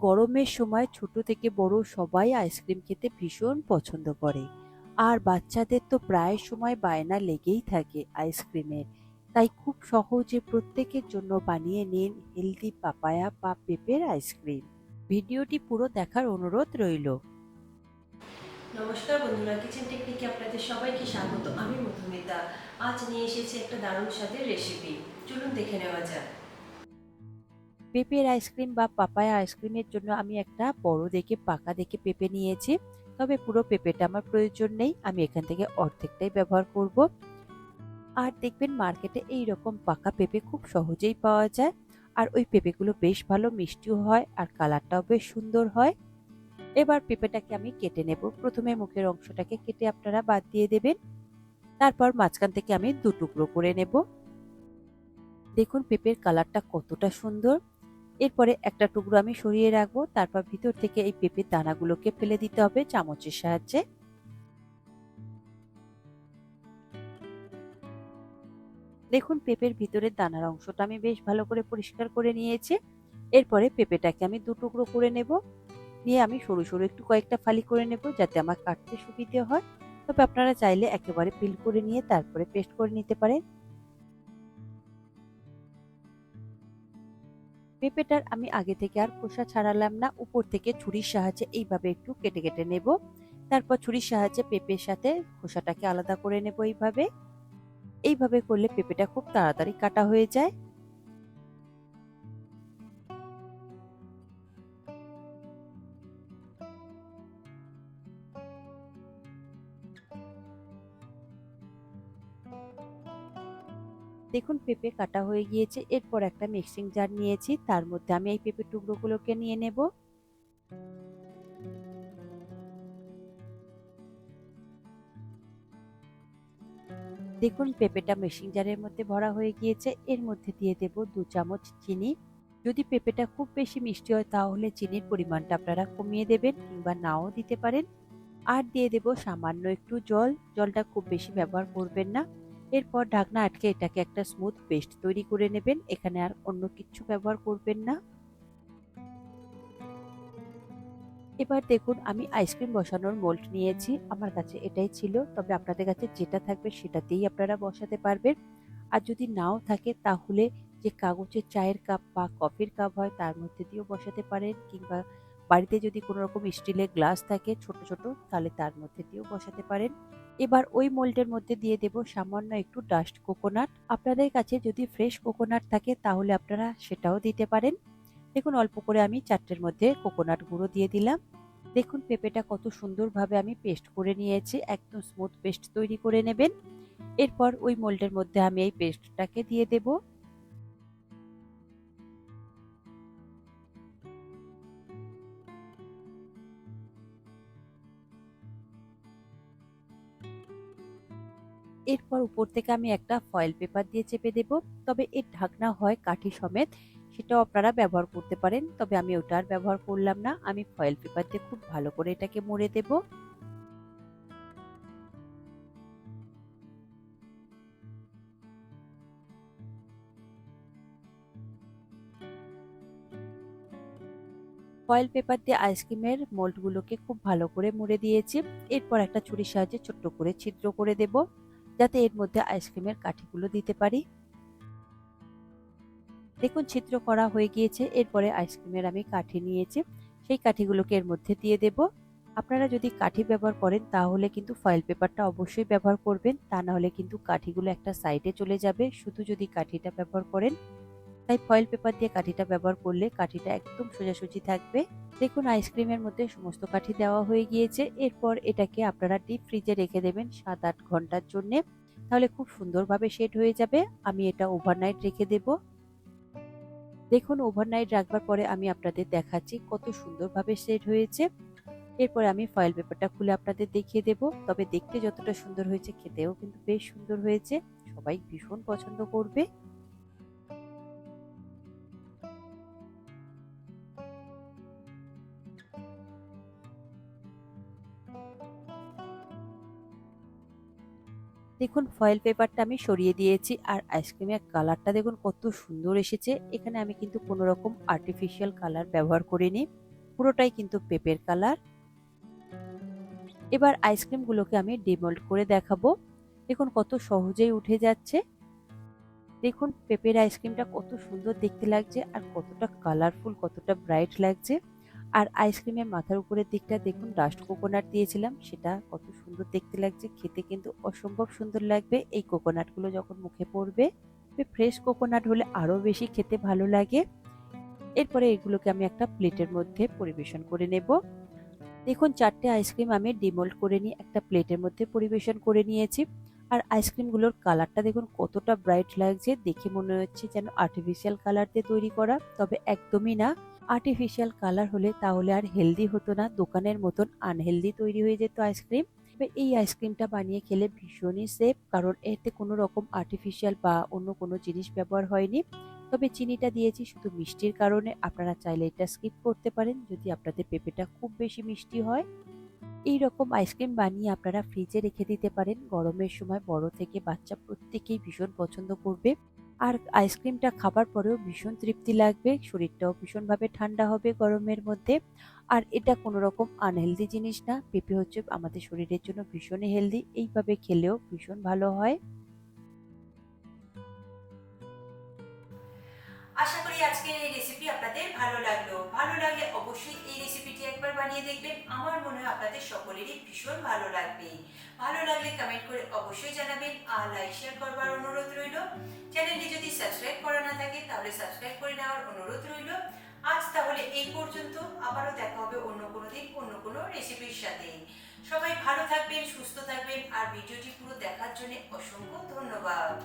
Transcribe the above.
গরমের সময় ছোট থেকে বড় সবাই আইসক্রিম খেতে ভীষণ পছন্দ করে। আর বাচ্চাদের তো প্রায় সময় বায়না লেগেই থাকে আইসক্রিমের। তাই খুব সহজে প্রত্যেকের জন্য বানিয়ে নিন হেলদি পাপায়া বা পেঁপের আইসক্রিম। ভিডিওটি পুরো দেখার অনুরোধ রইল। নমস্কার বন্ধুরা, কিচেন টেকনিকে আপনাদের সবাইকে স্বাগত। আমি মধুমিতা। আজ নিয়ে এসেছি একটা দারুণ স্বাদের রেসিপি। চলুন দেখে নেওয়া যাক। পেঁপের আইসক্রিম বা পাপায়া আইসক্রিমের জন্য আমি একটা বড় দেখে পাকা দেখে পেঁপে নিয়েছি। তবে পুরো পেঁপেটা আমার প্রয়োজন নেই, আমি এখান থেকে অর্ধেকটাই ব্যবহার করব। আর দেখবেন মার্কেটে এই রকম পাকা পেঁপে খুব সহজেই পাওয়া যায়। আর ওই পেঁপেগুলো বেশ ভালো মিষ্টিও হয় আর কালারটাও বেশ সুন্দর হয়। এবার পেঁপেটাকে আমি কেটে নেব। প্রথমে মুখের অংশটাকে কেটে আপনারা বাদ দিয়ে দেবেন। তারপর মাঝখান থেকে আমি দু টুকরো করে নেব। দেখুন পেঁপের কালারটা কতটা সুন্দর। এরপরে একটা টুকরো আমি সরিয়ে রাখবো। তারপর ভিতর থেকে এই পেঁপের দানাগুলোকে ফেলে দিতে হবে চামচের সাহায্যে। দেখুন পেঁপের ভিতরের দানার অংশটা আমি বেশ ভালো করে পরিষ্কার করে নিয়েছি। এরপরে পেঁপেটাকে আমি দু টুকরো করে নেব। নিয়ে আমি সরু সরু একটু কয়েকটা ফালি করে নেব যাতে আমার কাটতে সুবিধে হয়। তবে আপনারা চাইলে একেবারে পিল করে নিয়ে তারপরে পেস্ট করে নিতে পারেন। পেঁপেটার আমি আগে থেকে আর খোসা ছাড়ালাম না, উপর থেকে ছুরির সাহায্যে এইভাবে একটু কেটে কেটে নেব। তারপর ছুরির সাহায্যে পেঁপের সাথে খোসাটাকে আলাদা করে নেব। এইভাবে করলে পেঁপেটা খুব তাড়াতাড়ি কাটা হয়ে যায়। দেখুন পেঁপে কাটা হয়ে গিয়েছে। এরপর একটা মিক্সিং জার নিয়েছি, তার মধ্যে আমি এই পেঁপের টুকরোগুলোকে নিয়ে নেব। দেখুন পেঁপেটা মিক্সিং জারের মধ্যে ভরা হয়ে গিয়েছে। এর মধ্যে দিয়ে দেব 2 চামচ চিনি। যদি পেঁপেটা খুব বেশি মিষ্টি হয় তাহলে চিনির পরিমাণটা আপনারা কমিয়ে দেবেন কিংবা নাও দিতে পারেন। আর দিয়ে দেব সামান্য একটু জল। জলটা খুব বেশি ব্যবহার করবেন না। এরপর ঢাকনা আটকে এটাকে একটা স্মুথ পেস্ট তৈরি করে নেবেন। এখানে আর অন্য কিছু ব্যবহার করবেন না। এবার দেখুন আমি আইসক্রিম বসানোর মোল্ড নিয়েছি। আমার কাছে এটাই ছিল, তবে আপনাদের কাছে যেটা থাকবে সেটাতেই আপনারা বসাতে পারবেন। আর যদি নাও থাকে তাহলে যে কাগজের চায়ের কাপ বা কফির কাপ হয় তার মধ্যে দিয়েও বসাতে পারেন, কিংবা বাড়িতে যদি কোনো রকম স্টিলের গ্লাস থাকে ছোট ছোট তাহলে তার মধ্যে দিয়েও বসাতে পারেন। এবার ওই মোল্ডের মধ্যে দিয়ে দেব সামান্য একটু ডাস্ট কোকোনাট। আপনাদের কাছে যদি ফ্রেশ কোকোনাট থাকে তাহলে আপনারা সেটাও দিতে পারেন। দেখুন অল্প করে আমি চারটের মধ্যে কোকোনাট গুঁড়ো দিয়ে দিলাম। দেখুন পেঁপেটা কত সুন্দরভাবে আমি পেস্ট করে নিয়েছি। একদম স্মুথ পেস্ট তৈরি করে নেবেন। এরপর ওই মোল্ডের মধ্যে আমি এই পেস্টটাকে দিয়ে দেব। এরপর উপর থেকে আমি একটা ফয়েল পেপার দিয়ে চেপে দেব। তবে এর ঢাকনা হয় কাঠি সমেত, সেটাও আপনারা ব্যবহার করতে পারেন। তবে আমি ওটা আর ব্যবহার করলাম না, আমি ফয়েল পেপার দিয়ে খুব ভালো করে এটাকে মুড়ে দেব। ফয়েল পেপার দিয়ে আইসক্রিমের মোল্ডগুলোকে খুব ভালো করে মুড়ে দিয়েছি। এরপর একটা ছুরির সাহায্যে ছোট্ট করে ছিদ্র করে দেব, যাতে এর মধ্যে আইসক্রিমের কাঠিগুলো দিতে পারি। দেখুন ছিদ্র করা হয়ে গিয়েছে। এরপরে আইসক্রিমের আমি কাঠি নিয়েছি, সেই কাঠিগুলোকে এর মধ্যে দিয়ে দেব। আপনারা যদি কাঠি ব্যবহার করেন তাহলে কিন্তু ফয়েল পেপারটা অবশ্যই ব্যবহার করবেন, তা না হলে কিন্তু কাঠিগুলো একটা সাইডে চলে যাবে শুধু যদি কাঠিটা ব্যবহার করেন। তাই ফয়েল পেপার দিয়ে কাঠিটা ব্যবহার করলে কাঠিটা একদম সোজাসুজি থাকবে। দেখুন আইসক্রিমের মধ্যে সমস্ত কাঠি দেওয়া হয়ে গিয়েছে। এরপর এটাকে আপনারা ডিপ ফ্রিজে রেখে দেবেন 7-8 ঘন্টার জন্য, তাহলে খুব সুন্দরভাবে সেট হয়ে যাবে। আমি এটা ওভারনাইট রেখে দেব। দেখুন ওভারনাইট রাখবার পরে আমি আপনাদের দেখাচ্ছি কত সুন্দরভাবে সেট হয়েছে। এরপরে আমি ফয়েল পেপারটা খুলে আপনাদের দেখিয়ে দেব। তবে দেখতে যতটা সুন্দর হয়েছে খেতেও কিন্তু বেশ সুন্দর হয়েছে। সবাই ভীষণ পছন্দ করবে। দেখুন ফয়েল পেপারটা আমি সরিয়ে দিয়েছি আর আইসক্রিমের কালারটা দেখুন কত সুন্দর এসেছে। এখানে আমি কিন্তু কোনো রকম আর্টিফিশিয়াল কালার ব্যবহার করিনি, পুরোটাই কিন্তু পেঁপের কালার। এবার আইসক্রিমগুলোকে আমি ডিমোল্ড করে দেখাবো। দেখুন কত সহজেই উঠে যাচ্ছে। দেখুন পেঁপের আইসক্রিমটা কত সুন্দর দেখতে লাগছে আর কতটা কালারফুল, কতটা ব্রাইট লাগছে। আর আইসক্রিমের মাথার উপরের দিকটা দেখুন ডাস্ট কোকোনাট দিয়েছিলাম, সেটা কত সুন্দর দেখতে লাগছে। খেতে কিন্তু অসম্ভব সুন্দর লাগবে এই কোকোনাটগুলো যখন মুখে পড়বে। ফ্রেশ কোকোনাট হলে আরো বেশি খেতে ভালো লাগে। এরপরে এগুলোকে আমি একটা প্লেটের মধ্যে পরিবেশন করে নেব। দেখুন 4টে আইসক্রিম আমি ডিমোল্ড করে নিয়ে একটা প্লেটের মধ্যে পরিবেশন করে নিয়েছি। আর আইসক্রিমগুলোর কালারটা দেখুন কতটা ব্রাইট লাগছে, দেখে মনে হচ্ছে যেন আর্টিফিশিয়াল কালার দিয়ে তৈরি করা, তবে একদমই না। আর্টিফিশিয়াল কালার হলে তাহলে আর হেলদি হতো না, দোকানের মতন আনহেলদি তৈরি হয়ে যেত আইসক্রিম। তবে এই আইসক্রিমটা বানিয়ে খেলে ভীষণই সেফ, কারণ এতে কোনো রকম আর্টিফিশিয়াল বা অন্য কোনো জিনিস ব্যবহার হয়নি। তবে চিনিটা দিয়েছি শুধু মিষ্টির কারণে, আপনারা চাইলে এটা স্কিপ করতে পারেন যদি আপনাদের পেঁপেটা খুব বেশি মিষ্টি হয়। এই রকম আইসক্রিম বানিয়ে আপনারা ফ্রিজে রেখে দিতে পারেন, গরমের সময় বড় থেকে বাচ্চা প্রত্যেকেই ভীষণ পছন্দ করবে। আর আইসক্রিমটা খাবার পরেও ভীষণ তৃপ্তি লাগবে, শরীরটাও ভীষণভাবে ঠান্ডা হবে গরমের মধ্যে। আর এটা কোনো রকম আনহেলদি জিনিস না, পেঁপে হচ্ছে আমাদের শরীরের জন্য ভীষণই হেলদি, এইভাবে খেলেও ভীষণ ভালো হয়। আশা করি আজকের এই রেসিপি আপনাদের ভালো লাগলো। ভালো লাগলে অবশ্যই এই রেসিপিটি একবার বানিয়ে দেখবেন। আমার মনে হয় আপনাদের সকলেরই ভীষণ ভালো লাগবে। ভালো লাগলে কমেন্ট করে অবশ্যই জানাবেন আর লাইক শেয়ার করবার অনুরোধ রইল। চ্যানেলটি যদি সাবস্ক্রাইব করা না থাকে তাহলে সাবস্ক্রাইব করে নেওয়ার অনুরোধ রইল। আজ তাহলে এই পর্যন্ত, আবারও দেখা হবে অন্য কোনো দিন অন্য কোনো রেসিপির সাথে। সবাই ভালো থাকবেন, সুস্থ থাকবেন আর ভিডিওটি পুরো দেখার জন্য অসংখ্য ধন্যবাদ।